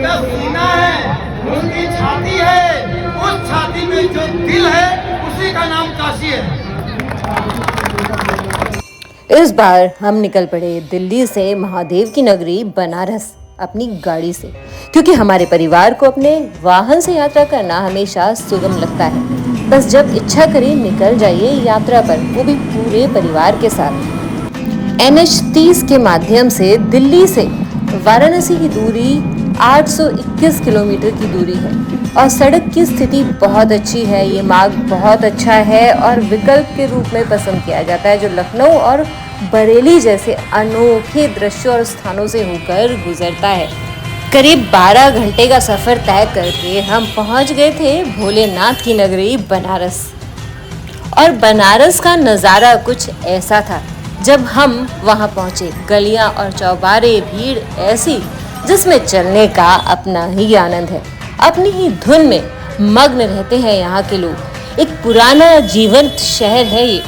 उनका सीना है, उनकी छाती है, उस छाती में जो दिल है उसी का नाम काशी है। इस बार हम निकल पड़े दिल्ली से महादेव की नगरी बनारस अपनी गाड़ी से, क्योंकि हमारे परिवार को अपने वाहन से यात्रा करना हमेशा सुगम लगता है। बस जब इच्छा करे निकल जाइए यात्रा पर, वो भी पूरे परिवार के साथ। NH 30 के माध्यम से दिल्ली से वाराणसी की दूरी 821 किलोमीटर की दूरी है और सड़क की स्थिति बहुत अच्छी है। ये मार्ग बहुत अच्छा है और विकल्प के रूप में पसंद किया जाता है, जो लखनऊ और बरेली जैसे अनोखे दृश्यों और स्थानों से होकर गुजरता है। करीब 12 घंटे का सफर तय करके हम पहुंच गए थे भोलेनाथ की नगरी बनारस। और बनारस का नज़ारा कुछ ऐसा था जब हम वहां पहुंचे। गलियां और चौबारे, भीड़ ऐसी जिसमें चलने का अपना ही आनंद है। अपनी ही धुन में मग्न रहते हैं यहाँ के लोग। एक पुराना जीवंत शहर है ये।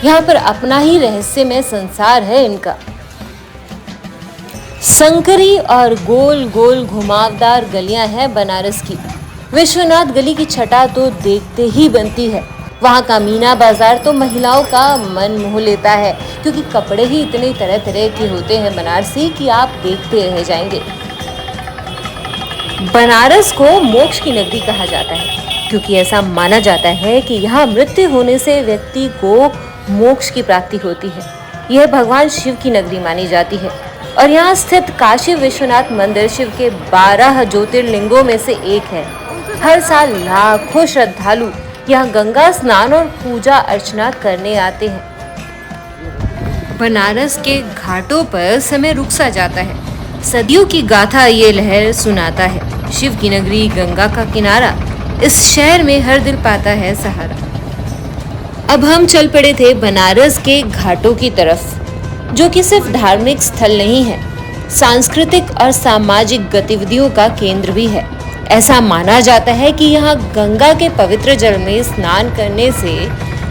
यहाँ पर अपना ही रहस्यमय संसार है इनका। संकरी और गोल गोल घुमावदार गलियां हैं बनारस की। विश्वनाथ गली की छटा तो देखते ही बनती है। वहाँ का मीना बाजार तो महिलाओं का मन मोह लेता है, क्योंकि कपड़े ही इतने तरह तरह के होते हैं बनारसी कि आप देखते रह जाएंगे। बनारस को मोक्ष की नगरी कहा जाता है, क्योंकि ऐसा माना जाता है कि यहाँ मृत्यु होने से व्यक्ति को मोक्ष की प्राप्ति होती है। यह भगवान शिव की नगरी मानी जाती है और यहाँ स्थित काशी विश्वनाथ मंदिर शिव के 12 ज्योतिर्लिंगों में से एक है। हर साल लाखों श्रद्धालु यहाँ गंगा स्नान और पूजा अर्चना करने आते हैं। बनारस के घाटों पर समय रुक सा जाता है। सदियों की गाथा ये लहर सुनाता है। शिव की नगरी, गंगा का किनारा, इस शहर में हर दिल पाता है सहारा। अब हम चल पड़े थे बनारस के घाटों की तरफ, जो कि सिर्फ धार्मिक स्थल नहीं है, सांस्कृतिक और सामाजिक गतिविधियों का केंद्र भी है। ऐसा माना जाता है कि यहाँ गंगा के पवित्र जल में स्नान करने से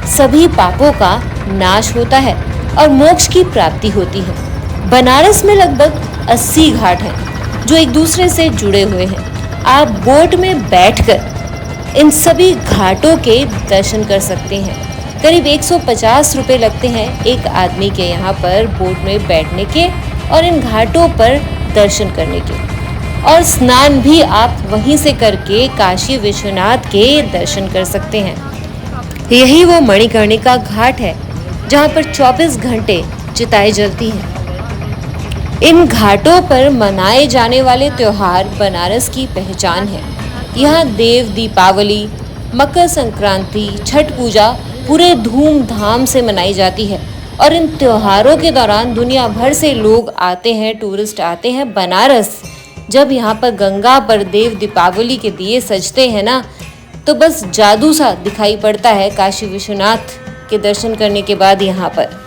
सभी पापों का नाश होता है और मोक्ष की प्राप्ति होती है। बनारस में लगभग 80 घाट हैं जो एक दूसरे से जुड़े हुए हैं। आप बोट में बैठकर इन सभी घाटों के दर्शन कर सकते हैं। करीब 150 रुपए लगते हैं एक आदमी के यहाँ पर बोट में बैठने के और इन घाटों पर दर्शन करने के, और स्नान भी आप वहीं से करके काशी विश्वनाथ के दर्शन कर सकते हैं। यही वो मणिकर्णिका घाट है जहाँ पर 24 घंटे चिताएं जलती हैं। इन घाटों पर मनाए जाने वाले त्योहार बनारस की पहचान है। यहाँ देव दीपावली, मकर संक्रांति, छठ पूजा पूरे धूमधाम से मनाई जाती है और इन त्योहारों के दौरान दुनिया भर से लोग आते हैं, टूरिस्ट आते हैं बनारस। जब यहाँ पर गंगा पर देव दीपावली के दिए सजते हैं ना, तो बस जादू सा दिखाई पड़ता है काशी विश्वनाथ के दर्शन करने के बाद। यहाँ पर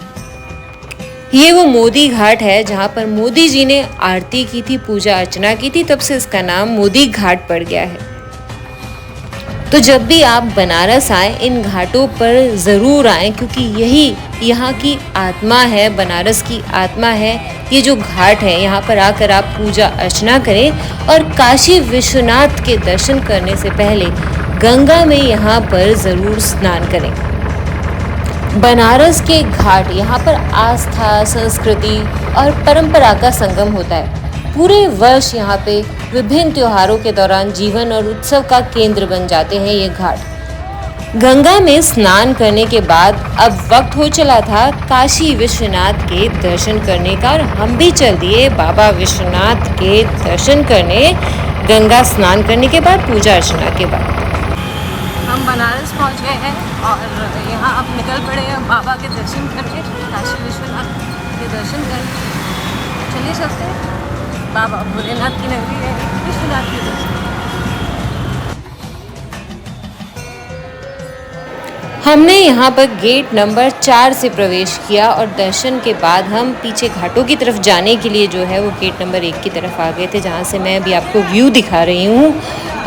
ये वो मोदी घाट है जहाँ पर मोदी जी ने आरती की थी, पूजा अर्चना की थी, तब से इसका नाम मोदी घाट पड़ गया है। तो जब भी आप बनारस आए इन घाटों पर ज़रूर आएं, क्योंकि यही यहाँ की आत्मा है, बनारस की आत्मा है ये जो घाट है। यहाँ पर आकर आप पूजा अर्चना करें और काशी विश्वनाथ के दर्शन करने से पहले गंगा में यहाँ पर ज़रूर स्नान करें। बनारस के घाट, यहाँ पर आस्था, संस्कृति और परंपरा का संगम होता है। पूरे वर्ष यहाँ पे विभिन्न त्योहारों के दौरान जीवन और उत्सव का केंद्र बन जाते हैं ये घाट। गंगा में स्नान करने के बाद अब वक्त हो चला था काशी विश्वनाथ के दर्शन करने का, और हम भी चल दिए बाबा विश्वनाथ के दर्शन करने गंगा स्नान करने के बाद, पूजा अर्चना के बाद। हम बनारस पहुँच गए हैं और यहाँ अब निकल पड़े हैं बाबा के दर्शन करने, काशी विश्वनाथ के दर्शन करने। चलिए चलते हैं, बाबा भोलेनाथ की नगरी है, विश्वनाथ की दर्शन। हमने यहाँ पर गेट नंबर 4 से प्रवेश किया और दर्शन के बाद हम पीछे घाटों की तरफ जाने के लिए जो है वो गेट नंबर 1 की तरफ आ गए थे, जहाँ से मैं अभी आपको व्यू दिखा रही हूँ।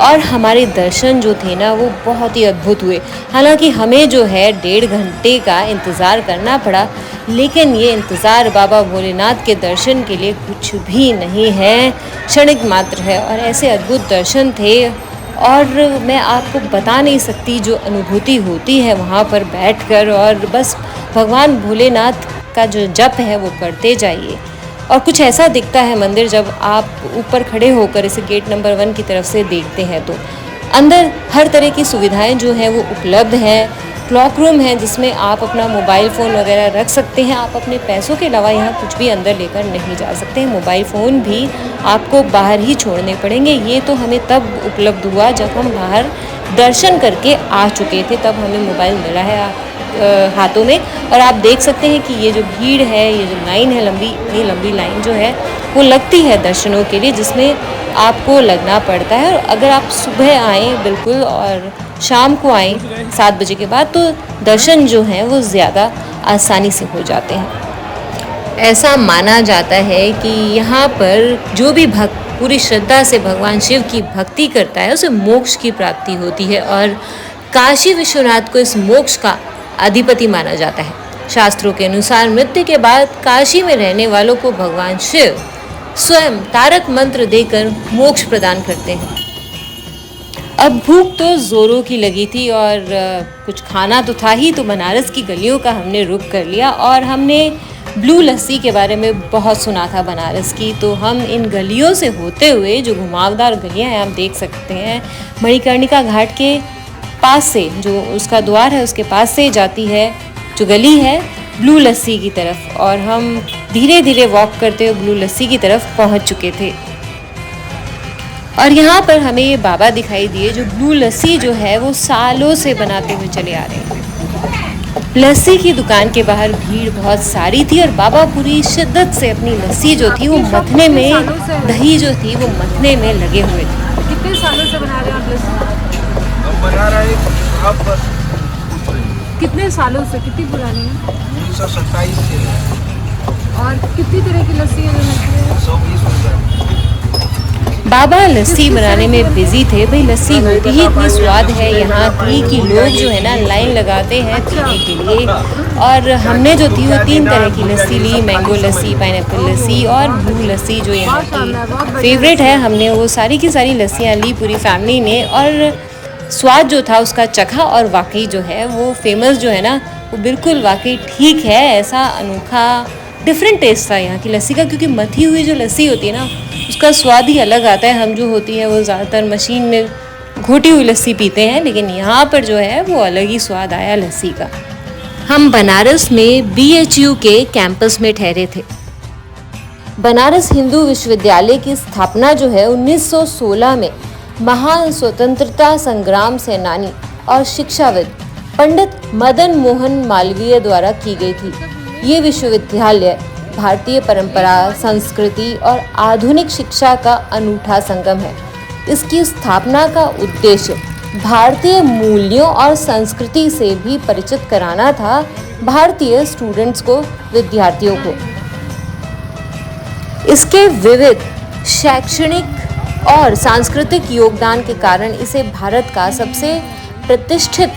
और हमारे दर्शन जो थे ना वो बहुत ही अद्भुत हुए। हालांकि हमें जो है 1.5 घंटे का इंतज़ार करना पड़ा, लेकिन ये इंतज़ार बाबा भोलेनाथ के दर्शन के लिए कुछ भी नहीं है, क्षणिक मात्र है। और ऐसे अद्भुत दर्शन थे और मैं आपको बता नहीं सकती जो अनुभूति होती है वहाँ पर बैठकर, और बस भगवान भोलेनाथ का जो जप है वो करते जाइए। और कुछ ऐसा दिखता है मंदिर जब आप ऊपर खड़े होकर इसे गेट नंबर 1 की तरफ से देखते हैं। तो अंदर हर तरह की सुविधाएं जो हैं वो उपलब्ध हैं। क्लॉक रूम है जिसमें आप अपना मोबाइल फ़ोन वगैरह रख सकते हैं। आप अपने पैसों के अलावा यहाँ कुछ भी अंदर लेकर नहीं जा सकते हैं। मोबाइल फ़ोन भी आपको बाहर ही छोड़ने पड़ेंगे। ये तो हमें तब उपलब्ध हुआ जब हम बाहर दर्शन करके आ चुके थे, तब हमें मोबाइल मिला है हाथों में। और आप देख सकते हैं कि ये जो भीड़ है, ये जो लाइन है लंबी, इतनी लंबी लाइन जो है वो लगती है दर्शनों के लिए, जिसमें आपको लगना पड़ता है। और अगर आप सुबह आएँ बिल्कुल और शाम को आएँ 7 बजे के बाद, तो दर्शन जो हैं वो ज़्यादा आसानी से हो जाते हैं। ऐसा माना जाता है कि यहाँ पर जो भी भक्त पूरी श्रद्धा से भगवान शिव की भक्ति करता है उसे मोक्ष की प्राप्ति होती है, और काशी विश्वनाथ को इस मोक्ष का अधिपति माना जाता है। शास्त्रों के अनुसार मृत्यु के बाद काशी में रहने वालों को भगवान शिव स्वयं तारक मंत्र देकर मोक्ष प्रदान करते हैं। अब भूख तो जोरों की लगी थी और कुछ खाना तो था ही, तो बनारस की गलियों का हमने रुख कर लिया। और हमने ब्लू लस्सी के बारे में बहुत सुना था बनारस की, तो हम इन गलियों से होते हुए, जो घुमावदार गलियां हैं आप देख सकते हैं, मणिकर्णिका घाट के पास से, जो उसका द्वार है उसके पास से जाती है जो गली है ब्लू लस्सी की तरफ। और हम धीरे धीरे वॉक करते हुए ब्लू लस्सी की तरफ पहुंच चुके थे। और यहाँ पर हमें ये बाबा दिखाई दिए जो ब्लू लस्सी जो है वो सालों से बनाते हुए चले आ रहे हैं। लस्सी की दुकान के बाहर भीड़ बहुत सारी थी और बाबा पूरी शिद्दत से अपनी लस्सी जो थी वो मथने में, दही जो थी वो मथने में लगे हुए थे। कितने सालों से बना रहे हैं आप लस्सी? हम बना रहे हैं आप बस कितने सालों से, कितनी पुरानी है? 1927 से। और कितनी तरह की लस्सी है जो बनती है? 120 रुपये। बाबा लस्सी बनाने में बिजी थे। भाई लस्सी होती ही इतनी स्वाद है यहाँ की कि लोग जो है ना लाइन लगाते हैं पीने के लिए। और हमने जो थी वो 3 तरह की लस्सी ली, मैंगो लस्सी, पाइनएप्पल लस्सी और ब्लू लस्सी जो यहाँ की फेवरेट है। हमने वो सारी की सारी लस्सियाँ ली पूरी फैमिली ने, और स्वाद जो था उसका चखा, और वाकई जो है वो फेमस जो है ना वो बिल्कुल वाकई ठीक है। ऐसा अनोखा डिफरेंट टेस्ट था यहाँ की लस्सी का, क्योंकि मथी हुई जो लस्सी होती है ना उसका स्वाद ही अलग आता है। हम जो होती है वो ज़्यादातर मशीन में घोटी हुई लस्सी पीते हैं, लेकिन यहाँ पर जो है वो अलग ही स्वाद आया लस्सी का। हम बनारस में BHU के कैंपस में ठहरे थे। बनारस हिंदू विश्वविद्यालय की स्थापना जो है 1916 में महान स्वतंत्रता संग्राम सेनानी और शिक्षाविद पंडित मदन मोहन मालवीय द्वारा की गई थी। ये विश्वविद्यालय भारतीय परंपरा, संस्कृति और आधुनिक शिक्षा का अनूठा संगम है। इसकी स्थापना का उद्देश्य भारतीय मूल्यों और संस्कृति से भी परिचित कराना था भारतीय स्टूडेंट्स को, विद्यार्थियों को। इसके विविध शैक्षणिक और सांस्कृतिक योगदान के कारण इसे भारत का सबसे प्रतिष्ठित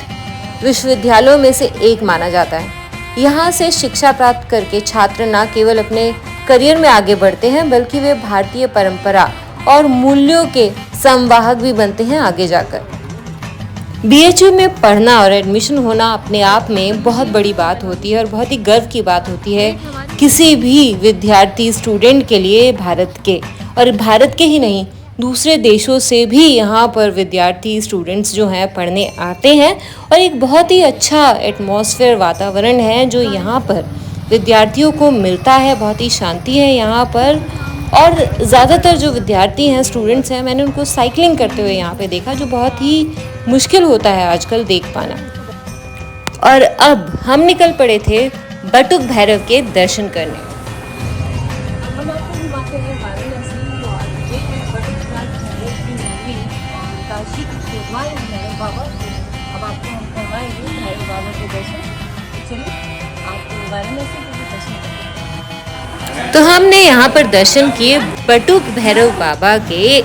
विश्वविद्यालयों में से एक माना जाता है। यहाँ से शिक्षा प्राप्त करके छात्र न केवल अपने करियर में आगे बढ़ते हैं, बल्कि वे भारतीय परंपरा और मूल्यों के संवाहक भी बनते हैं आगे जाकर। BHU में पढ़ना और एडमिशन होना अपने आप में बहुत बड़ी बात होती है और बहुत ही गर्व की बात होती है किसी भी विद्यार्थी स्टूडेंट के लिए भारत के, और भारत के ही नहीं दूसरे देशों से भी यहाँ पर विद्यार्थी स्टूडेंट्स जो हैं पढ़ने आते हैं। और एक बहुत ही अच्छा एटमॉस्फेयर, वातावरण है जो यहाँ पर विद्यार्थियों को मिलता है। बहुत ही शांति है यहाँ पर, और ज़्यादातर जो विद्यार्थी हैं, स्टूडेंट्स हैं, मैंने उनको साइकिलिंग करते हुए यहाँ पे देखा, जो बहुत ही मुश्किल होता है आजकल देख पाना। और अब हम निकल पड़े थे बटुक भैरव के दर्शन करने। हम आपको घुमाते हैं वाराणसी, और ये है बटुकनाथ भैरव की मूवी, काशी के भगवान भैरव बाबा। अब आपको हम करवाएंगे भैरव बाबा के दर्शन। चलिए आप वाराणसी के भी दर्शन करें। तो हमने यहाँ पर दर्शन किए बटुक भैरव बाबा के,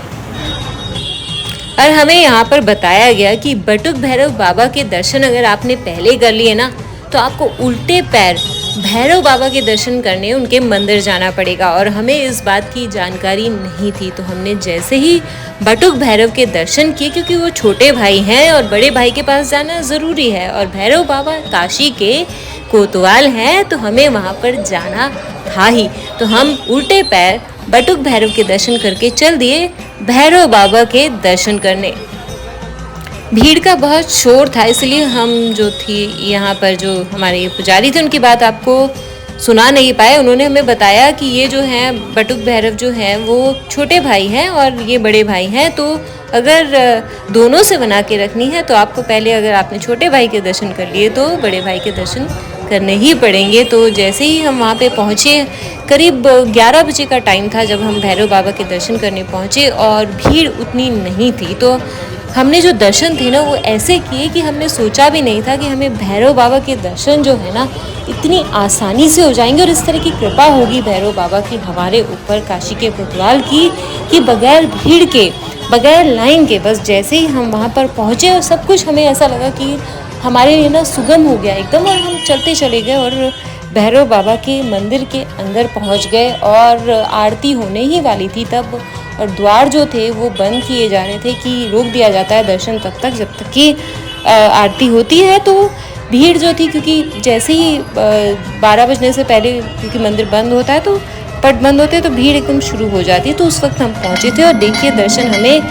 और हमें यहाँ पर बताया गया कि बटुक भैरव बाबा के दर्शन अगर आपने पहले कर लिए ना, तो आपको उल्टे पैर भैरव बाबा के दर्शन करने उनके मंदिर जाना पड़ेगा। और हमें इस बात की जानकारी नहीं थी, तो हमने जैसे ही बटुक भैरव के दर्शन किए, क्योंकि वो छोटे भाई हैं और बड़े भाई के पास जाना ज़रूरी है, और भैरव बाबा काशी के कोतवाल हैं, तो हमें वहाँ पर जाना था ही। तो हम उल्टे पैर बटुक भैरव के दर्शन करके चल दिए भैरव बाबा के दर्शन करने। भीड़ का बहुत शोर था, इसलिए हम जो थी यहाँ पर जो हमारे पुजारी थे उनकी बात आपको सुना नहीं पाए। उन्होंने हमें बताया कि ये जो हैं बटुक भैरव जो हैं वो छोटे भाई हैं और ये बड़े भाई हैं, तो अगर दोनों से बना के रखनी है तो आपको पहले, अगर आपने छोटे भाई के दर्शन कर लिए तो बड़े भाई के दर्शन करने ही पड़ेंगे। तो जैसे ही हम वहाँ पे पहुँचे, करीब 11 बजे का टाइम था जब हम भैरव बाबा के दर्शन करने पहुँचे, और भीड़ उतनी नहीं थी। तो हमने जो दर्शन थे ना वो ऐसे किए कि हमने सोचा भी नहीं था कि हमें भैरव बाबा के दर्शन जो है ना इतनी आसानी से हो जाएंगे, और इस तरह की कृपा होगी भैरव बाबा की हमारे ऊपर, काशी के कोतवाल की, कि बगैर भीड़ के, बगैर लाइन के, बस जैसे ही हम वहाँ पर पहुँचे और सब कुछ हमें ऐसा लगा कि हमारे लिए ना सुगम हो गया एकदम, और हम चलते चले गए और भैरव बाबा के मंदिर के अंदर पहुँच गए। और आरती होने ही वाली थी तब, और द्वार जो थे वो बंद किए जा रहे थे कि रोक दिया जाता है दर्शन तब तक जब तक कि आरती होती है। तो भीड़ जो थी, क्योंकि जैसे ही 12 बजने से पहले क्योंकि मंदिर बंद होता है, तो पट बंद होते हैं, तो भीड़ एकदम शुरू हो जाती है। तो उस वक्त हम पहुँचे थे और देखिए दर्शन हमें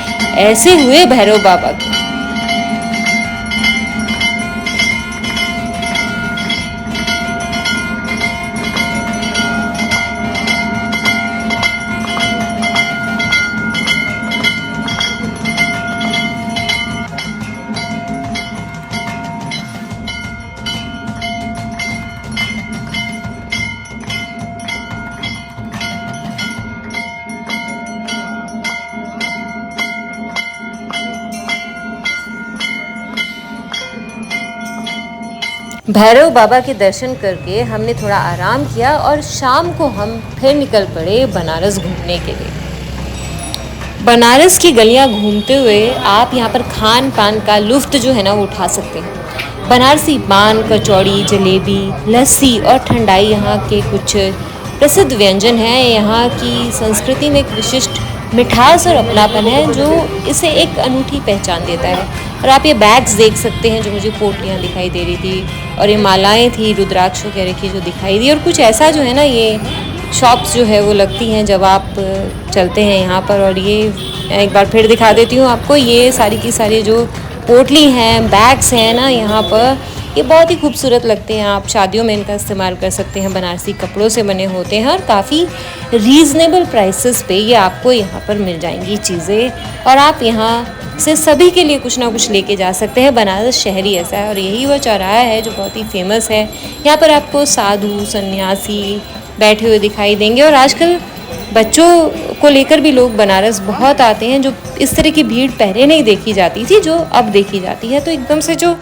ऐसे हुए भैरव बाबा के। भैरव बाबा के दर्शन करके हमने थोड़ा आराम किया और शाम को हम फिर निकल पड़े बनारस घूमने के लिए। बनारस की गलियां घूमते हुए आप यहाँ पर खान पान का लुफ्त जो है ना वो उठा सकते हैं। बनारसी पान, कचौड़ी, जलेबी, लस्सी और ठंडाई यहाँ के कुछ प्रसिद्ध व्यंजन हैं। यहाँ की संस्कृति में एक विशिष्ट मिठास और अपनापन है जो इसे एक अनूठी पहचान देता है। और आप ये बैग्स देख सकते हैं जो मुझे पोटलियाँ दिखाई दे रही थी, और ये मालाएं थी रुद्राक्ष वगैरह की जो दिखाई दी, और कुछ ऐसा जो है ना ये शॉप्स जो है वो लगती हैं जब आप चलते हैं यहाँ पर। और ये एक बार फिर दिखा देती हूँ आपको, ये सारी की सारी जो पोटली हैं, बैग्स हैं ना यहाँ पर, ये बहुत ही खूबसूरत लगते हैं। आप शादियों में इनका इस्तेमाल कर सकते हैं। बनारसी कपड़ों से बने होते हैं और काफ़ी रीज़नेबल प्राइसेस पे ये आपको यहाँ पर मिल जाएंगी चीज़ें, और आप यहाँ से सभी के लिए कुछ ना कुछ लेके जा सकते हैं। बनारस शहरी ऐसा है, और यही वो चौराहा है जो बहुत ही फेमस है। यहाँ पर आपको साधु सन्यासी बैठे हुए दिखाई देंगे, और आजकल बच्चों को लेकर भी लोग बनारस बहुत आते हैं। जो इस तरह की भीड़ पहले नहीं देखी जाती थी, जो अब देखी जाती है, तो एकदम से जो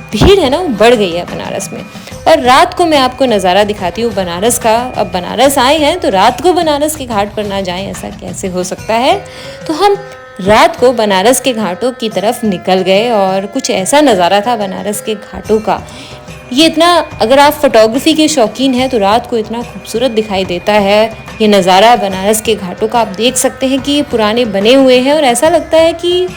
भीड़ है ना वो बढ़ गई है बनारस में। और रात को मैं आपको नज़ारा दिखाती हूँ बनारस का। अब बनारस आए हैं तो रात को बनारस के घाट पर ना जाएं, ऐसा कैसे हो सकता है। तो हम रात को बनारस के घाटों की तरफ निकल गए, और कुछ ऐसा नज़ारा था बनारस के घाटों का। ये इतना, अगर आप फोटोग्राफी के शौकीन हैं तो रात को इतना खूबसूरत दिखाई देता है ये नज़ारा बनारस के घाटों का। आप देख सकते हैं कि ये पुराने बने हुए हैं, और ऐसा लगता है कि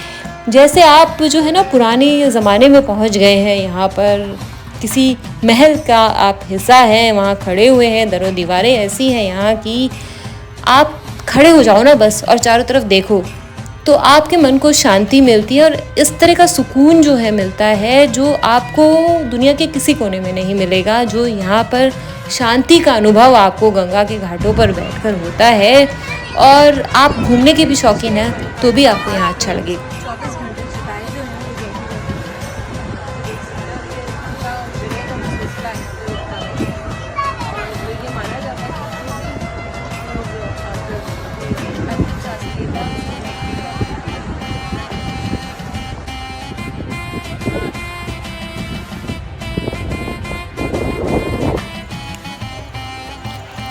जैसे आप जो है ना पुराने ज़माने में पहुंच गए हैं। यहाँ पर किसी महल का आप हिस्सा हैं, वहाँ खड़े हुए हैं। दरों दीवारें ऐसी हैं यहाँ की, आप खड़े हो जाओ ना बस और चारों तरफ देखो तो आपके मन को शांति मिलती है। और इस तरह का सुकून जो है मिलता है जो आपको दुनिया के किसी कोने में नहीं मिलेगा। जो यहाँ पर शांति का अनुभव आपको गंगा के घाटों पर बैठकर होता है, और आप घूमने के भी शौकीन हैं तो भी आपको यहाँ अच्छा लगेगा। 24 घंटे सितारे जो हैं वो जलते रहते हैं। और ये माना जाता है कि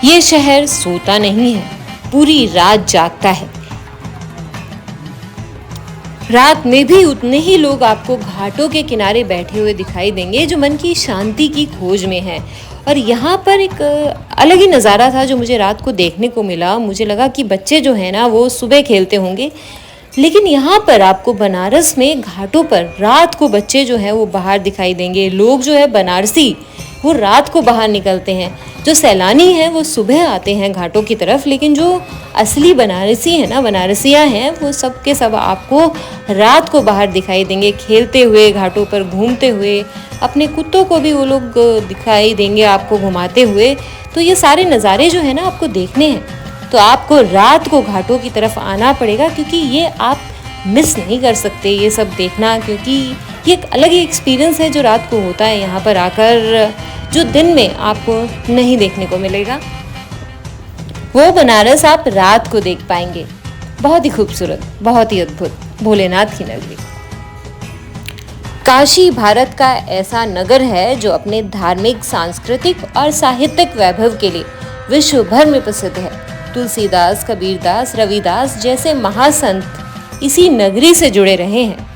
ये शहर सोता नहीं है, पूरी रात जागता है। रात में भी उतने ही लोग आपको घाटों के किनारे बैठे हुए दिखाई देंगे जो मन की शांति की खोज में हैं। और यहाँ पर एक अलग ही नज़ारा था जो मुझे रात को देखने को मिला। मुझे लगा कि बच्चे जो है ना वो सुबह खेलते होंगे, लेकिन यहाँ पर आपको बनारस में घाटों पर रात को बच्चे जो हैं वो बाहर दिखाई देंगे। लोग जो है बनारसी वो रात को बाहर निकलते हैं। जो सैलानी हैं वो सुबह आते हैं घाटों की तरफ, लेकिन जो असली बनारसी हैं ना, बनारसियाँ हैं, वो सब के सब आपको रात को बाहर दिखाई देंगे, खेलते हुए, घाटों पर घूमते हुए। अपने कुत्तों को भी वो लोग दिखाई देंगे आपको घुमाते हुए। तो ये सारे नज़ारे जो है ना आपको देखने हैं, तो आपको रात को घाटों की तरफ आना पड़ेगा, क्योंकि ये आप मिस नहीं कर सकते ये सब देखना, क्योंकि ये एक अलग ही एक्सपीरियंस है जो रात को होता है यहाँ पर आकर, जो दिन में आपको नहीं देखने को मिलेगा। वो बनारस आप रात को देख पाएंगे। बहुत ही खूबसूरत, बहुत ही अद्भुत भोलेनाथ की नगरी। काशी भारत का ऐसा नगर है जो अपने धार्मिक, सांस्कृतिक और साहित्यिक वैभव के लिए विश्व भर में प्रसिद्ध है। तुलसीदास, कबीरदास, रविदास जैसे महासंत इसी नगरी से जुड़े रहे हैं।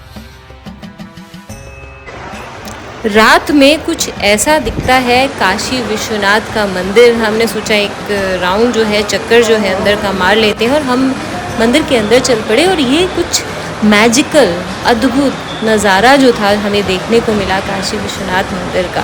रात में कुछ ऐसा दिखता है काशी विश्वनाथ का मंदिर। हमने सोचा एक राउंड जो है, चक्कर जो है अंदर का मार लेते हैं, और हम मंदिर के अंदर चल पड़े। और ये कुछ मैजिकल, अद्भुत नज़ारा जो था हमें देखने को मिला काशी विश्वनाथ मंदिर का।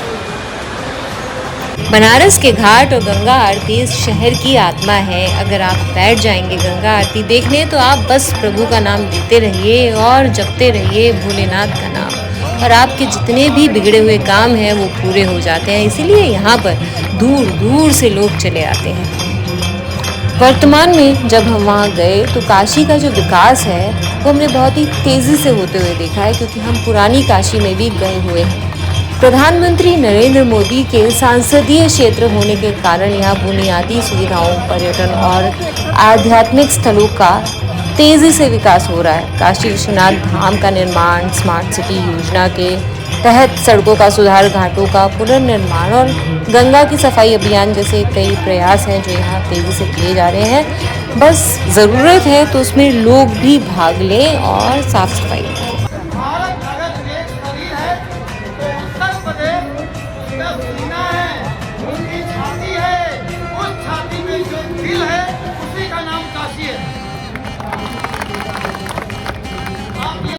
बनारस के घाट और गंगा आरती इस शहर की आत्मा है। अगर आप बैठ जाएंगे गंगा आरती देखने, तो आप बस प्रभु का नाम लेते रहिए और जपते रहिए भोलेनाथ का नाम, और आपके जितने भी बिगड़े हुए काम हैं वो पूरे हो जाते हैं। इसीलिए यहाँ पर दूर दूर से लोग चले आते हैं। वर्तमान में जब हम वहाँ गए तो काशी का जो विकास है वो हमने बहुत ही तेज़ी से होते हुए देखा है, क्योंकि हम पुरानी काशी में भी गए हुए हैं। प्रधानमंत्री नरेंद्र मोदी के संसदीय क्षेत्र होने के कारण यहाँ बुनियादी सुविधाओं, पर्यटन और आध्यात्मिक स्थलों का तेज़ी से विकास हो रहा है। काशी विश्वनाथ धाम का निर्माण, स्मार्ट सिटी योजना के तहत सड़कों का सुधार, घाटों का पुनर्निर्माण और गंगा की सफाई अभियान जैसे कई प्रयास हैं जो यहाँ तेज़ी से किए जा रहे हैं। बस ज़रूरत है तो उसमें लोग भी भाग लें और साफ सफाई